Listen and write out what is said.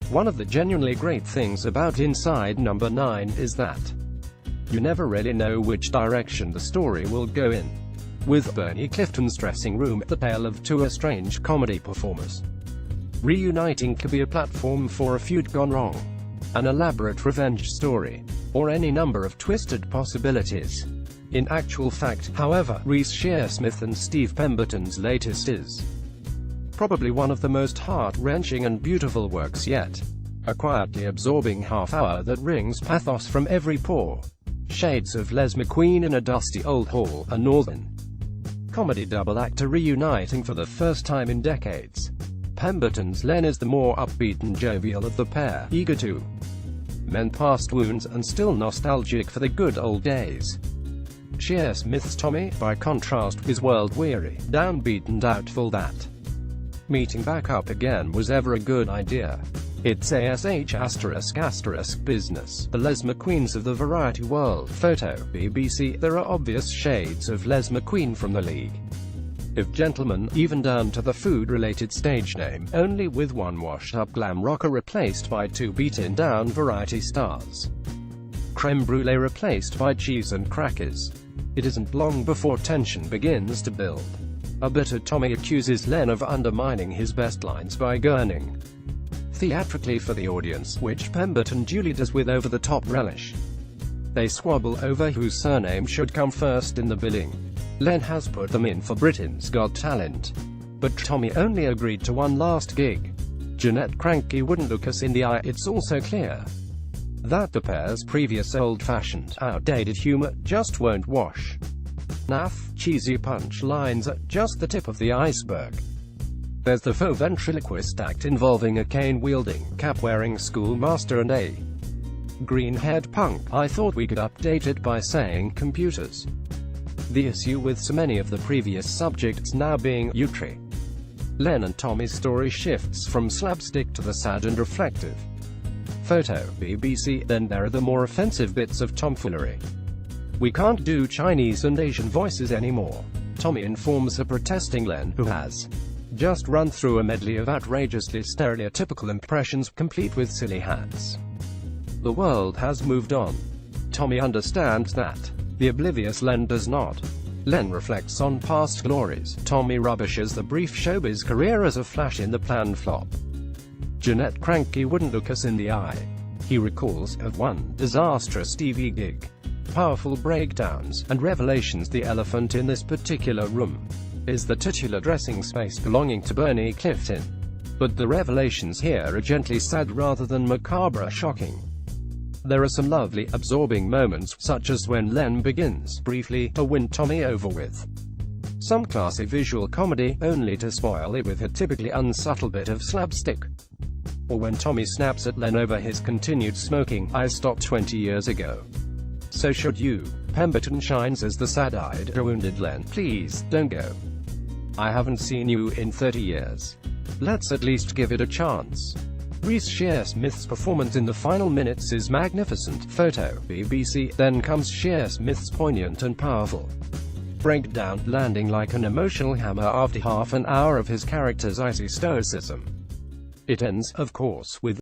One of the genuinely great things about Inside Number 9 is that you never really know which direction the story will go in. With Bernie Clifton's dressing room the tale of two estranged comedy performers reuniting could be a platform for a feud gone wrong, an elaborate revenge story, or any number of twisted possibilities. In actual fact, however, Reece Shearsmith and Steve Pemberton's latest is probably one of the most heart-wrenching and beautiful works yet. A quietly absorbing half-hour that wrings pathos from every pore. Shades of Les McQueen in a dusty old hall, a northern comedy double actor reuniting for the first time in decades. Pemberton's Len is the more upbeat and jovial of the pair, eager to mend past wounds and still nostalgic for the good old days. Shearsmith's Tommy, by contrast, is world-weary, downbeat and doubtful that meeting back up again was ever a good idea. It's **** business. The Les McQueens of the variety world. Photo, BBC. There are obvious shades of Les McQueen from the League of Gentlemen, even down to the food-related stage name, only with one washed-up glam rocker replaced by two beaten-down variety stars. Creme brulee replaced by cheese and crackers. It isn't long before tension begins to build. A bitter Tommy accuses Len of undermining his best lines by gurning theatrically for the audience, which Pemberton duly does with over-the-top relish. They squabble over whose surname should come first in the billing. Len has put them in for Britain's Got Talent, but Tommy only agreed to one last gig. Jeanette Cranky wouldn't look us in the eye. It's also clear that the pair's previous old-fashioned, outdated humor just won't wash. Naff, cheesy punch-lines are just the tip of the iceberg. There's the faux ventriloquist act involving a cane-wielding, cap-wearing schoolmaster and a green-haired punk. I thought we could update it by saying computers. The issue with so many of the previous subjects now being utri. Len and Tommy's story shifts from slapstick to the sad and reflective. Photo, BBC. Then there are the more offensive bits of tomfoolery. We can't do Chinese and Asian voices anymore, Tommy informs a protesting Len, who has just run through a medley of outrageously stereotypical impressions, complete with silly hats. The world has moved on. Tommy understands that. The oblivious Len does not. Len reflects on past glories. Tommy rubbishes the brief showbiz career as a flash-in-the-pan flop. Jeanette Cranky wouldn't look us in the eye. He recalls of one disastrous TV gig. Powerful breakdowns, and revelations. The elephant in this particular room is the titular dressing space belonging to Bernie Clifton. But the revelations here are gently sad rather than macabre shocking. There are some lovely, absorbing moments, such as when Len begins, briefly, to win Tommy over with some classy visual comedy, only to spoil it with a typically unsubtle bit of slapstick. Or when Tommy snaps at Len over his continued smoking. I stopped 20 years ago. So should you. Pemberton shines as the sad-eyed, wounded Len. Please, don't go. I haven't seen you in 30 years. Let's at least give it a chance. Reece Shearsmith's performance in the final minutes is magnificent. Photo, BBC. Then comes Shearsmith's poignant and powerful breakdown, landing like an emotional hammer after half an hour of his character's icy stoicism. It ends, of course, with